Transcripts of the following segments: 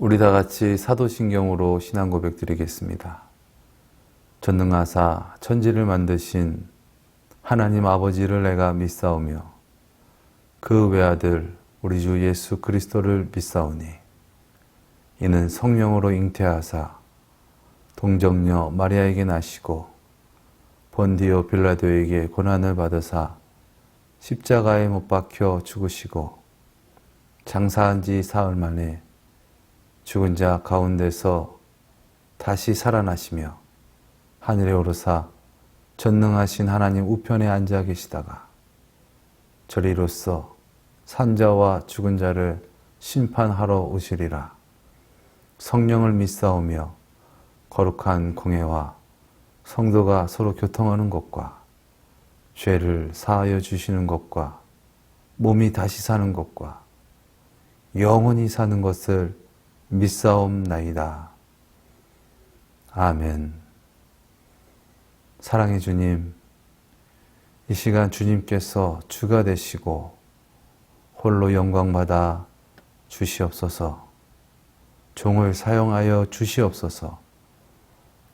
우리 다 같이 사도신경으로 신앙 고백 드리겠습니다. 전능하사 천지를 만드신 하나님 아버지를 내가 믿사오며 그 외아들 우리 주 예수 그리스도를 믿사오니 이는 성령으로 잉태하사 동정녀 마리아에게 나시고 본디오 빌라도에게 고난을 받으사 십자가에 못 박혀 죽으시고 장사한 지 사흘 만에 죽은 자 가운데서 다시 살아나시며 하늘에 오르사 전능하신 하나님 우편에 앉아 계시다가 저리로서 산자와 죽은 자를 심판하러 오시리라. 성령을 믿사오며 거룩한 공회와 성도가 서로 교통하는 것과 죄를 사하여 주시는 것과 몸이 다시 사는 것과 영원히 사는 것을 믿사옵나이다. 아멘. 사랑의 주님, 이 시간 주님께서 주가 되시고 홀로 영광받아 주시옵소서. 종을 사용하여 주시옵소서.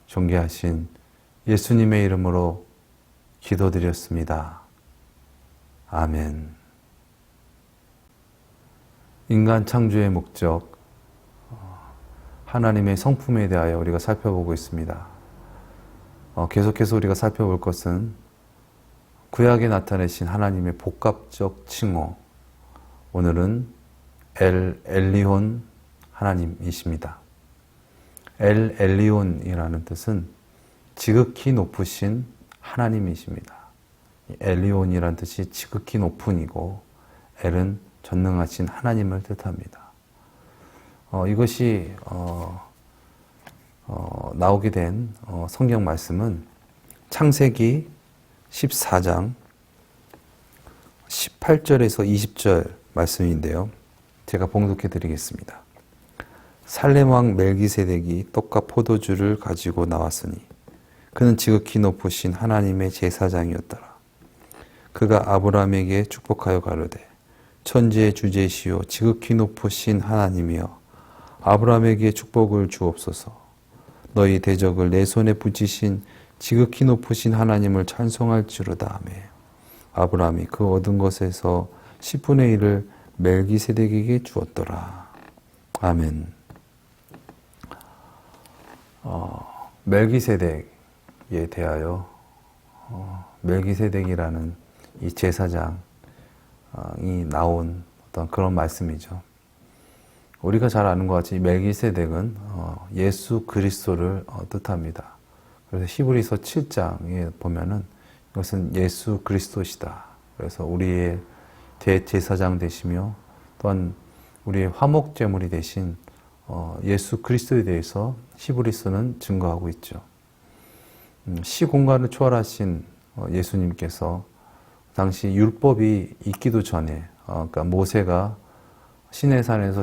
존귀하신 예수님의 이름으로 기도드렸습니다. 아멘. 인간 창조의 목적, 하나님의 성품에 대하여 우리가 살펴보고 있습니다. 계속해서 우리가 살펴볼 것은 구약에 나타내신 하나님의 복합적 칭호, 오늘은 엘 엘리온 하나님이십니다. 엘 엘리온이라는 뜻은 지극히 높으신 하나님이십니다. 엘리온이라는 뜻이 지극히 높은 이고 엘은 전능하신 하나님을 뜻합니다. 이것이 나오게 된 성경 말씀은 창세기 14장 18절에서 20절 말씀인데요. 제가 봉독해 드리겠습니다. 살렘 왕 멜기세덱이 떡과 포도주를 가지고 나왔으니 그는 지극히 높으신 하나님의 제사장이었더라. 그가 아브라함에게 축복하여 가로되 천지의 주제시요 지극히 높으신 하나님이여 아브라함에게 축복을 주옵소서. 너희 대적을 내 손에 붙이신 지극히 높으신 하나님을 찬송할지로다 하며 아브라함이 그 얻은 것에서 10분의 1을 멜기세덱에게 주었더라. 아멘. 멜기세덱에 대하여 멜기세덱이라는 이 제사장이 나온 어떤 그런 말씀이죠. 우리가 잘 아는 것 같이 멜기세덱은 예수 그리스도를 뜻합니다. 그래서 히브리서 7장에 보면은 이것은 예수 그리스도시다. 그래서 우리의 대제사장 되시며 또한 우리의 화목제물이 되신 예수 그리스도에 대해서 히브리서는 증거하고 있죠. 시공간을 초월하신 예수님께서 당시 율법이 있기도 전에 그러니까 모세가 시내산에서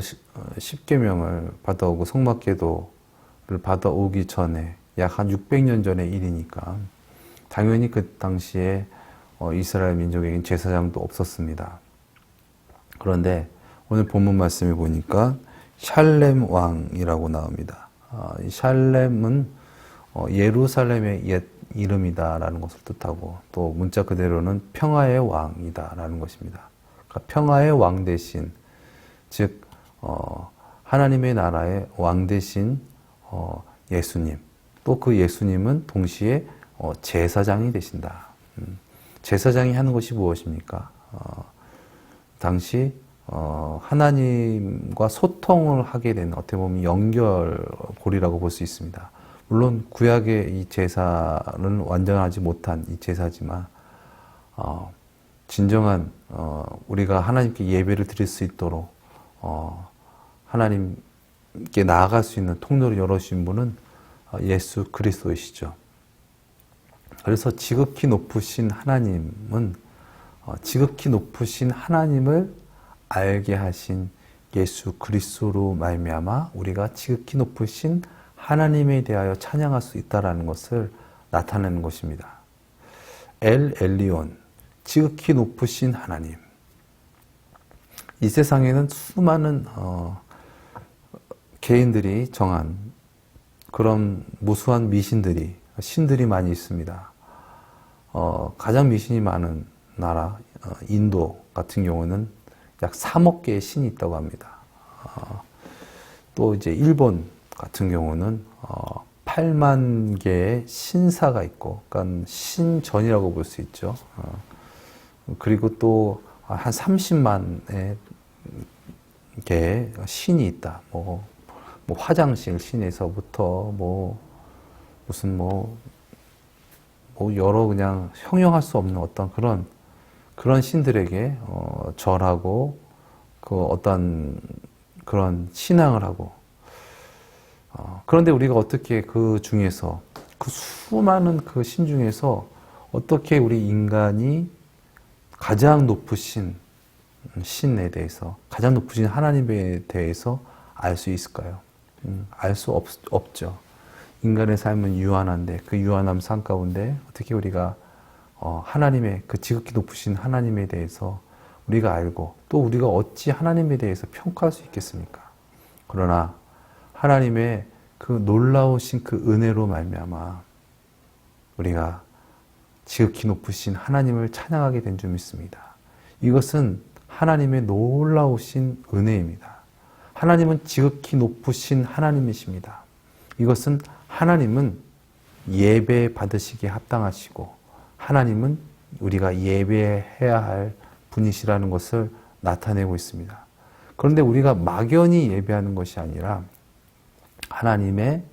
십계명을 받아오고 성막계도를 받아오기 전에 약 한 600년 전의 일이니까 당연히 그 당시에 이스라엘 민족에겐 제사장도 없었습니다. 그런데 오늘 본문 말씀에 보니까 샬렘 왕이라고 나옵니다. 이 샬렘은 예루살렘의 옛 이름이다라는 것을 뜻하고 또 문자 그대로는 평화의 왕이다라는 것입니다. 그러니까 평화의 왕 대신 즉 하나님의 나라의 왕 대신 예수님, 또 그 예수님은 동시에 제사장이 되신다. 제사장이 하는 것이 무엇입니까? 당시 하나님과 소통을 하게 된 어떻게 보면 연결고리라고 볼 수 있습니다. 물론 구약의 이 제사는 완전하지 못한 이 제사지만 진정한 우리가 하나님께 예배를 드릴 수 있도록 하나님께 나아갈 수 있는 통로를 열어주신 분은 예수 그리스도이시죠. 그래서 지극히 높으신 하나님은 지극히 높으신 하나님을 알게 하신 예수 그리스도로 말미암아 우리가 지극히 높으신 하나님에 대하여 찬양할 수 있다는 것을 나타내는 것입니다. 엘 엘리온, 지극히 높으신 하나님. 이 세상에는 수많은 개인들이 정한 그런 무수한 미신들이, 신들이 많이 있습니다. 가장 미신이 많은 나라, 인도 같은 경우는 약 3억 개의 신이 있다고 합니다. 또 이제 일본 같은 경우는 8만 개의 신사가 있고, 그러니까 신전이라고 볼 수 있죠. 그리고 또 한 30만의 개의 신이 있다. 뭐 화장실 신에서부터 무슨 여러 그냥 형용할 수 없는 어떤 그런 신들에게 절하고 그 어떤 그런 신앙을 하고, 그런데 우리가 어떻게 그 중에서, 그 수많은 그 신 중에서 어떻게 우리 인간이 가장 높으신 신에 대해서, 가장 높으신 하나님에 대해서 알 수 있을까요? 알 수 없죠. 인간의 삶은 유한한데, 그 유한함 삶 가운데 어떻게 우리가 하나님의, 그 지극히 높으신 하나님에 대해서 우리가 알고, 또 우리가 어찌 하나님에 대해서 평가할 수 있겠습니까? 그러나 하나님의 그 놀라우신 그 은혜로 말미암아 우리가 지극히 높으신 하나님을 찬양하게 된 줄 믿습니다. 이것은 하나님의 놀라우신 은혜입니다. 하나님은 지극히 높으신 하나님이십니다. 이것은 하나님은 예배 받으시기에 합당하시고, 하나님은 우리가 예배해야 할 분이시라는 것을 나타내고 있습니다. 그런데 우리가 막연히 예배하는 것이 아니라 하나님의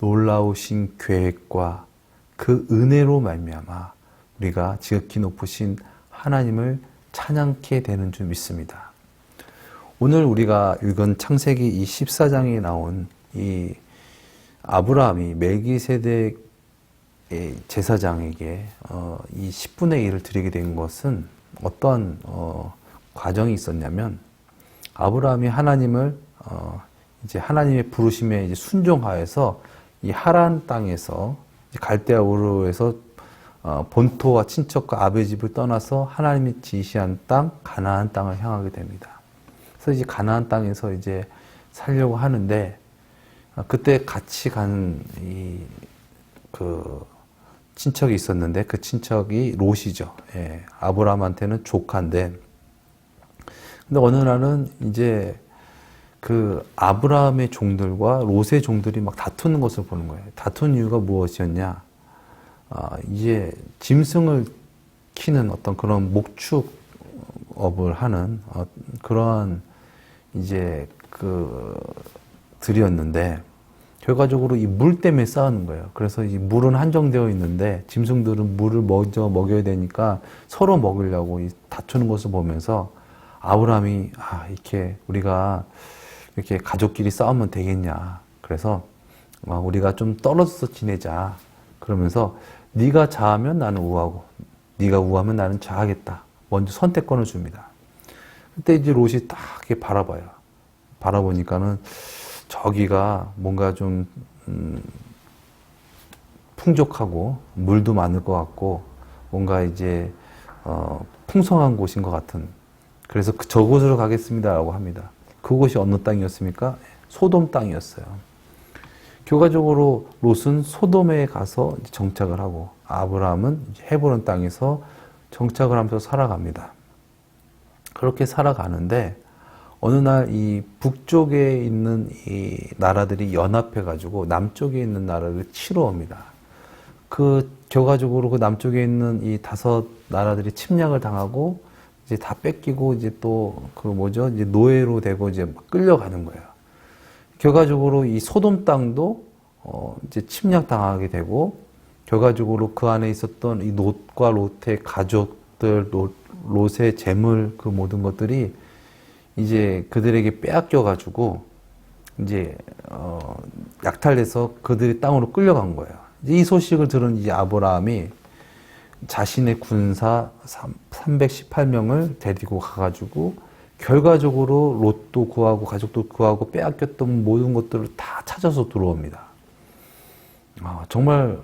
놀라우신 계획과 그 은혜로 말미암아 우리가 지극히 높으신 하나님을 찬양케 되는 줄 믿습니다. 오늘 우리가 읽은 창세기 이 14장에 나온 이 아브라함이 멜기세덱의 제사장에게 이 10분의 1을 드리게 된 것은 어떤 과정이 있었냐면, 아브라함이 하나님을 이제 하나님의 부르심에 이제 순종하여서 이 하란 땅에서 갈대아 우르에서 본토와 친척과 아버지 집을 떠나서 하나님이 지시한 땅 가나안 땅을 향하게 됩니다. 그래서 이제 가나안 땅에서 이제 살려고 하는데, 그때 같이 간 그 친척이 있었는데, 그 친척이 롯이죠. 예, 아브라함한테는 조카인데, 근데 어느 날은 이제 그 아브라함의 종들과 롯의 종들이 막 다투는 것을 보는 거예요. 다투는 이유가 무엇이었냐? 이제 짐승을 키는 어떤 그런 목축업을 하는 그러한 이제 그 들이었는데, 결과적으로 이 물 때문에 싸우는 거예요. 그래서 이 물은 한정되어 있는데 짐승들은 물을 먼저 먹여야 되니까 서로 먹으려고 이 다투는 것을 보면서 아브라함이 이렇게 우리가 이렇게 가족끼리 싸우면 되겠냐. 그래서 우리가 좀 떨어져서 지내자. 그러면서 네가 좌하면 나는 우하고, 네가 우하면 나는 좌하겠다. 먼저 선택권을 줍니다. 그때 이제 롯이 딱 이렇게 바라봐요. 바라보니까는 저기가 뭔가 좀 풍족하고 물도 많을 것 같고 뭔가 이제 풍성한 곳인 것 같은, 그래서 저곳으로 가겠습니다라고 합니다. 그곳이 어느 땅이었습니까? 소돔 땅이었어요. 결과적으로 롯은 소돔에 가서 정착을 하고, 아브라함은 헤브론 땅에서 정착을 하면서 살아갑니다. 그렇게 살아가는데 어느 날 이 북쪽에 있는 이 나라들이 연합해가지고 남쪽에 있는 나라를 치러 옵니다. 결과적으로 그 남쪽에 있는 이 5 나라들이 침략을 당하고 이제 다 뺏기고 이제 또 이제 노예로 되고 이제 막 끌려가는 거예요. 결과적으로 이 소돔 땅도 이제 침략당하게 되고, 결과적으로 그 안에 있었던 이 롯과 롯의 가족들, 롯의 재물, 그 모든 것들이 이제 그들에게 빼앗겨가지고 이제 약탈돼서 그들이 땅으로 끌려간 거예요. 이 소식을 들은 이제 아브라함이 자신의 군사 318명을 데리고 가가지고 결과적으로 롯도 구하고 가족도 구하고 빼앗겼던 모든 것들을 다 찾아서 들어옵니다. 정말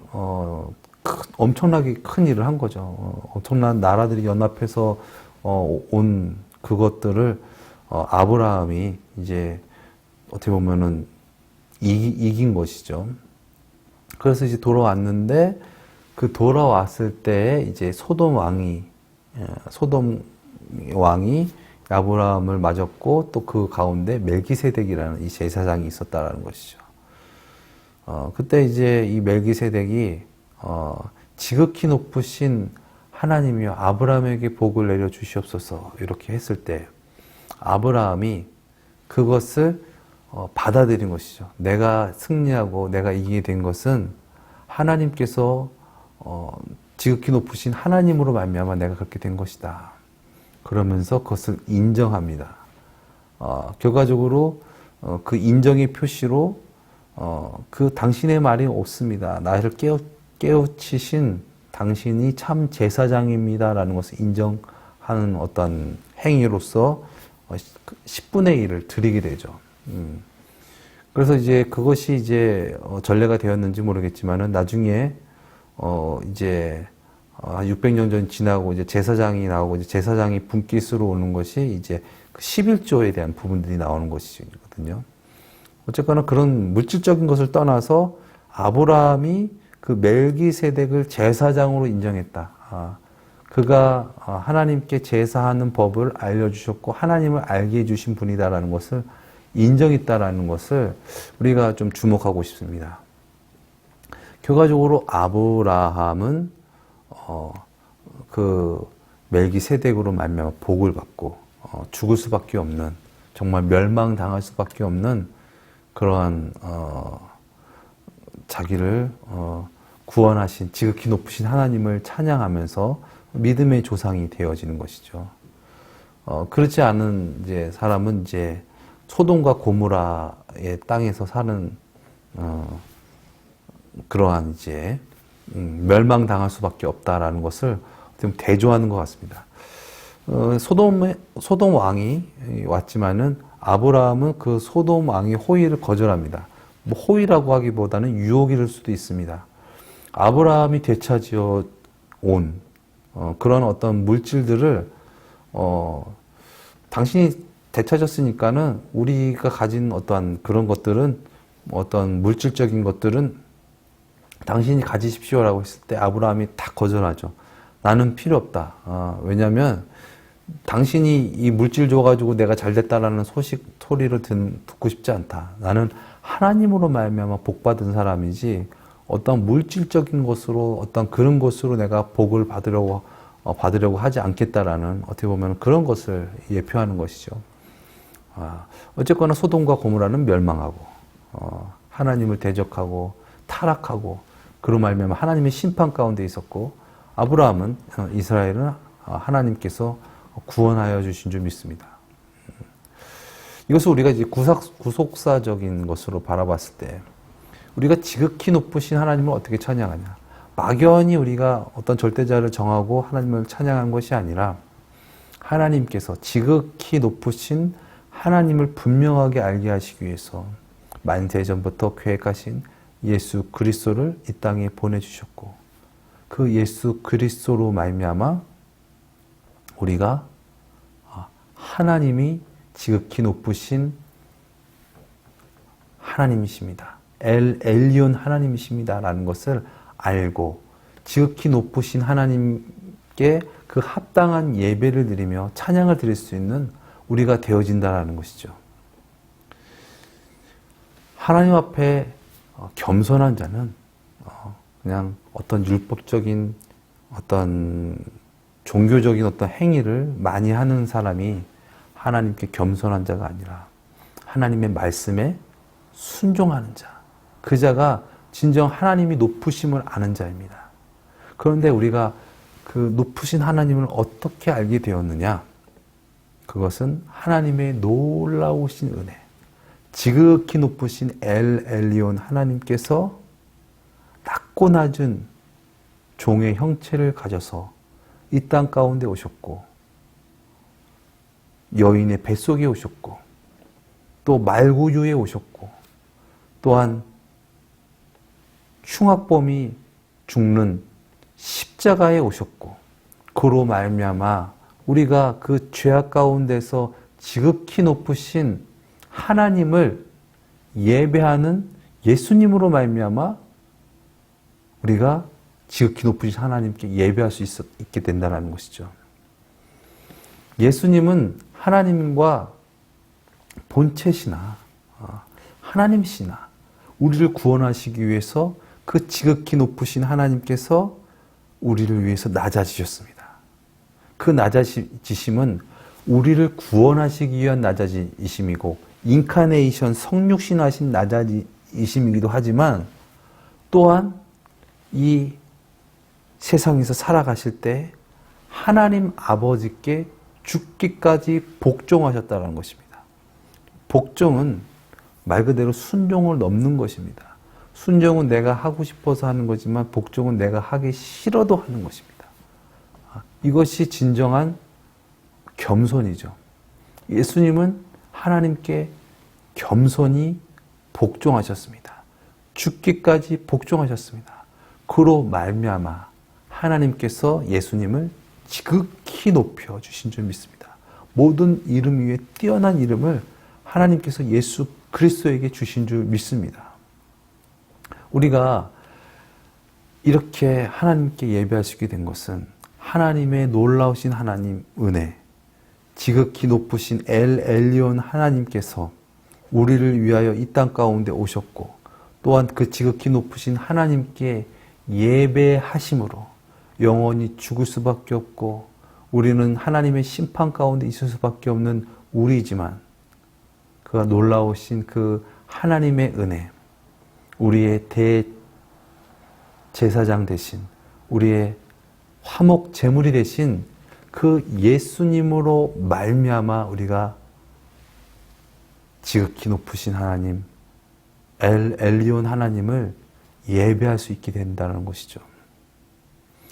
엄청나게 큰 일을 한 거죠. 엄청난 나라들이 연합해서 온 그것들을 아브라함이 이제 어떻게 보면은 이긴 것이죠. 그래서 이제 돌아왔는데 그 돌아왔을 때 이제 소돔 왕이 아브라함을 맞았고 또 그 가운데 멜기세덱이라는 이 제사장이 있었다라는 것이죠. 그때 이제 이 멜기세덱이 지극히 높으신 하나님이여 아브라함에게 복을 내려 주시옵소서 이렇게 했을 때 아브라함이 그것을 받아들인 것이죠. 내가 승리하고 내가 이기게 된 것은 하나님께서 지극히 높으신 하나님으로 말미암아 내가 그렇게 된 것이다. 그러면서 그것을 인정합니다. 결과적으로 그 인정의 표시로 그 당신의 말이 옳습니다. 나를 깨우치신 당신이 참 제사장입니다라는 것을 인정하는 어떤 행위로서 10분의 1을 드리게 되죠. 그래서 이제 그것이 이제 전례가 되었는지 모르겠지만은 나중에 이제 600년 전 지나고 이제 제사장이 나오고 이제 제사장이 분깃으로 오는 것이 이제 그 11조에 대한 부분들이 나오는 것이거든요. 어쨌거나 그런 물질적인 것을 떠나서 아브라함이 그 멜기세덱을 제사장으로 인정했다. 그가 하나님께 제사하는 법을 알려주셨고 하나님을 알게 해주신 분이다라는 것을 인정했다라는 것을 우리가 좀 주목하고 싶습니다. 결과적으로 아브라함은 그 멜기세덱으로 말미암아 복을 받고 죽을 수밖에 없는 정말 멸망당할 수밖에 없는 그러한 자기를 구원하신 지극히 높으신 하나님을 찬양하면서 믿음의 조상이 되어지는 것이죠. 그렇지 않은 이제 사람은 이제 소돔과 고모라의 땅에서 사는 그러한 이제 멸망당할 수밖에 없다라는 것을 좀 대조하는 것 같습니다. 소돔 왕이 왔지만은 아브라함은 그 소돔 왕의 호의를 거절합니다. 뭐 호의라고 하기보다는 유혹일 수도 있습니다. 아브라함이 되찾아 온 그런 어떤 물질들을 당신이 되찾았으니까는 우리가 가진 어떠한 그런 것들은 어떤 물질적인 것들은 당신이 가지십시오라고 했을 때 아브라함이 다 거절하죠. 나는 필요 없다. 왜냐하면 당신이 이 물질 줘가지고 내가 잘됐다라는 소리를 듣고 싶지 않다. 나는 하나님으로 말미암아 복받은 사람이지 어떤 물질적인 것으로 어떤 그런 것으로 내가 복을 받으려고 하지 않겠다라는 어떻게 보면 그런 것을 예표하는 것이죠. 어쨌거나 소돔과 고모라는 멸망하고 하나님을 대적하고 타락하고 그로 말미암아 하나님의 심판 가운데 있었고 아브라함은 이스라엘은 하나님께서 구원하여 주신 줄 믿습니다. 이것을 우리가 이제 구속사적인 것으로 바라봤을 때 우리가 지극히 높으신 하나님을 어떻게 찬양하냐? 막연히 우리가 어떤 절대자를 정하고 하나님을 찬양한 것이 아니라 하나님께서 지극히 높으신 하나님을 분명하게 알게 하시기 위해서 만세전부터 계획하신 예수 그리스도를 이 땅에 보내주셨고 그 예수 그리스도로 말미암아 우리가 하나님이 지극히 높으신 하나님이십니다. 엘리온 하나님이십니다. 라는 것을 알고 지극히 높으신 하나님께 그 합당한 예배를 드리며 찬양을 드릴 수 있는 우리가 되어진다는 것이죠. 하나님 앞에 겸손한 자는 그냥 어떤 율법적인 어떤 종교적인 어떤 행위를 많이 하는 사람이 하나님께 겸손한 자가 아니라 하나님의 말씀에 순종하는 자, 그 자가 진정 하나님이 높으심을 아는 자입니다. 그런데 우리가 그 높으신 하나님을 어떻게 알게 되었느냐? 그것은 하나님의 놀라우신 은혜, 지극히 높으신 엘리온 하나님께서 낮고 낮은 종의 형체를 가져서 이 땅 가운데 오셨고 여인의 뱃속에 오셨고 또 말구유에 오셨고 또한 흉악범이 죽는 십자가에 오셨고 그로 말미암아 우리가 그 죄악 가운데서 지극히 높으신 하나님을 예배하는 예수님으로 말미암아 우리가 지극히 높으신 하나님께 예배할 수 있게 된다는 것이죠. 예수님은 하나님과 본체시나 하나님이시나 우리를 구원하시기 위해서 그 지극히 높으신 하나님께서 우리를 위해서 낮아지셨습니다. 그 낮아지심은 우리를 구원하시기 위한 낮아지심이고 인카네이션 성육신하신 낮아지심이기도 하지만 또한 이 세상에서 살아가실 때 하나님 아버지께 죽기까지 복종하셨다는 것입니다. 복종은 말 그대로 순종을 넘는 것입니다. 순종은 내가 하고 싶어서 하는 거지만 복종은 내가 하기 싫어도 하는 것입니다. 이것이 진정한 겸손이죠. 예수님은 하나님께 겸손히 복종하셨습니다. 죽기까지 복종하셨습니다. 그로 말미암아 하나님께서 예수님을 지극히 높여 주신 줄 믿습니다. 모든 이름 위에 뛰어난 이름을 하나님께서 예수 그리스도에게 주신 줄 믿습니다. 우리가 이렇게 하나님께 예배할 수 있게 된 것은 하나님의 놀라우신 하나님 은혜, 지극히 높으신 엘 엘리온 하나님께서 우리를 위하여 이 땅 가운데 오셨고 또한 그 지극히 높으신 하나님께 예배하심으로 영원히 죽을 수밖에 없고 우리는 하나님의 심판 가운데 있을 수밖에 없는 우리지만 그가 놀라우신 그 하나님의 은혜, 우리의 대제사장 되신 우리의 화목 제물이 되신 그 예수님으로 말미암아 우리가 지극히 높으신 하나님 엘 엘리온 하나님을 예배할 수 있게 된다는 것이죠.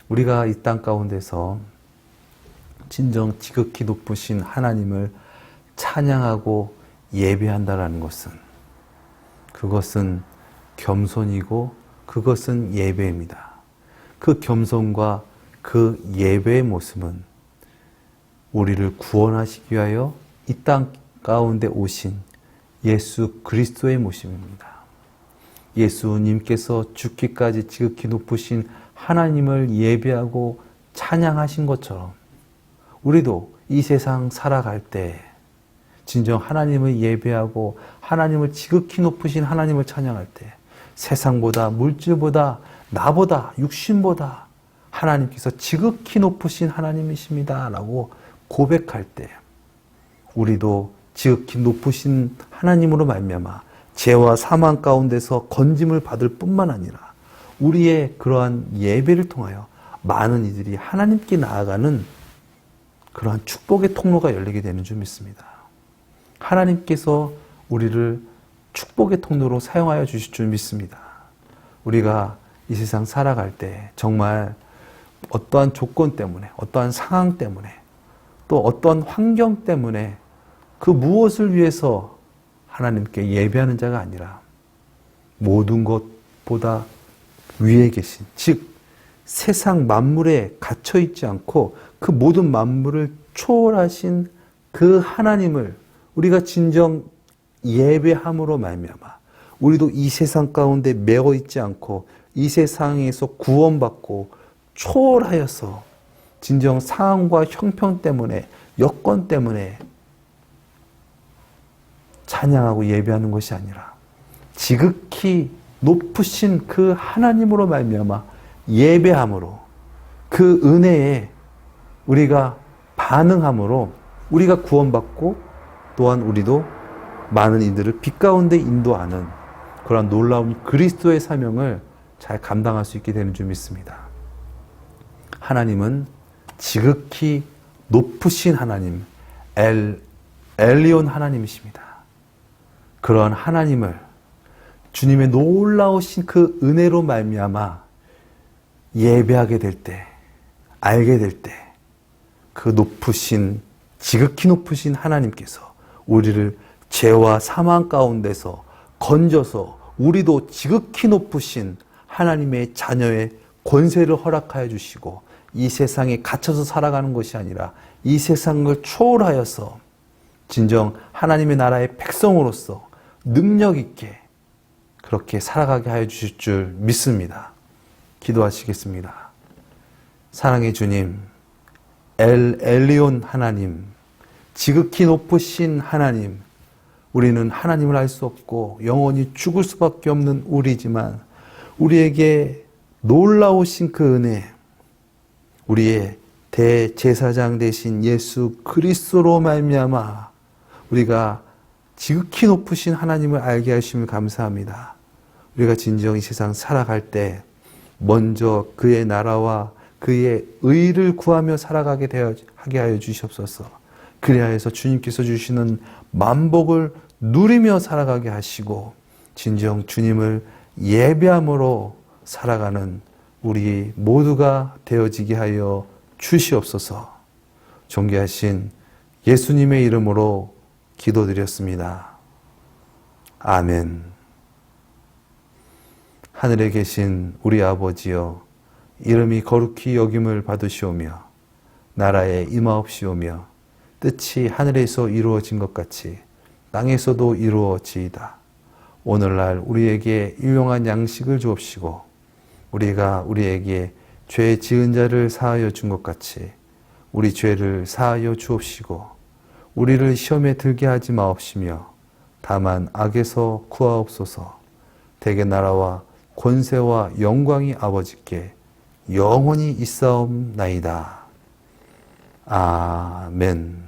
우리가 이 땅 가운데서 진정 지극히 높으신 하나님을 찬양하고 예배한다는 것은 그것은 겸손이고 그것은 예배입니다. 그 겸손과 그 예배의 모습은 우리를 구원하시기 위하여 이 땅 가운데 오신 예수 그리스도의 모습입니다. 예수님께서 죽기까지 지극히 높으신 하나님을 예배하고 찬양하신 것처럼 우리도 이 세상 살아갈 때 진정 하나님을 예배하고 하나님을 지극히 높으신 하나님을 찬양할 때 세상보다 물질보다 나보다 육신보다 하나님께서 지극히 높으신 하나님이십니다 라고 고백할 때 우리도 지극히 높으신 하나님으로 말미암아 죄와 사망 가운데서 건짐을 받을 뿐만 아니라 우리의 그러한 예배를 통하여 많은 이들이 하나님께 나아가는 그러한 축복의 통로가 열리게 되는 줄 믿습니다. 하나님께서 우리를 축복의 통로로 사용하여 주실 줄 믿습니다. 우리가 이 세상 살아갈 때 정말 어떠한 조건 때문에 어떠한 상황 때문에 또 어떠한 환경 때문에 그 무엇을 위해서 하나님께 예배하는 자가 아니라 모든 것보다 위에 계신 즉 세상 만물에 갇혀 있지 않고 그 모든 만물을 초월하신 그 하나님을 우리가 진정 예배함으로 말미암아 우리도 이 세상 가운데 매어 있지 않고 이 세상에서 구원받고 초월하여서 진정 상황과 형편 때문에 여건 때문에 찬양하고 예배하는 것이 아니라 지극히 높으신 그 하나님으로 말미암아 예배함으로 그 은혜에 우리가 반응함으로 우리가 구원받고 또한 우리도 많은 이들을 빛 가운데 인도하는 그런 놀라운 그리스도의 사명을 잘 감당할 수 있게 되는 줄 믿습니다. 하나님은 지극히 높으신 하나님, 엘리온 하나님이십니다. 그런 하나님을 주님의 놀라우신 그 은혜로 말미암아 예배하게 될 때, 알게 될 때, 그 높으신, 지극히 높으신 하나님께서 우리를 죄와 사망 가운데서 건져서 우리도 지극히 높으신 하나님의 자녀의 권세를 허락하여 주시고 이 세상에 갇혀서 살아가는 것이 아니라 이 세상을 초월하여서 진정 하나님의 나라의 백성으로서 능력 있게 그렇게 살아가게 하여 주실 줄 믿습니다. 기도하시겠습니다. 사랑의 주님, 엘리온 하나님, 지극히 높으신 하나님, 우리는 하나님을 알 수 없고 영원히 죽을 수밖에 없는 우리지만 우리에게 놀라우신 그 은혜, 우리의 대제사장 되신 예수 그리스도로 말미암아 우리가 지극히 높으신 하나님을 알게 하심을 감사합니다. 우리가 진정 이 세상 살아갈 때 먼저 그의 나라와 그의 의를 구하며 살아가게 하게 하여 주시옵소서. 그리하여서 주님께서 주시는 만복을 누리며 살아가게 하시고 진정 주님을 예배함으로 살아가는 우리 모두가 되어지게 하여 주시옵소서. 존귀하신 예수님의 이름으로 기도드렸습니다. 아멘. 하늘에 계신 우리 아버지여, 이름이 거룩히 여김을 받으시오며 나라에 임하옵시오며 뜻이 하늘에서 이루어진 것 같이 땅에서도 이루어지이다. 오늘날 우리에게 일용할 양식을 주옵시고 우리가 우리에게 죄 지은 자를 사하여 준 것 같이 우리 죄를 사하여 주옵시고 우리를 시험에 들게 하지 마옵시며 다만 악에서 구하옵소서. 대개 나라와 권세와 영광이 아버지께 영원히 있사옵나이다. 아멘.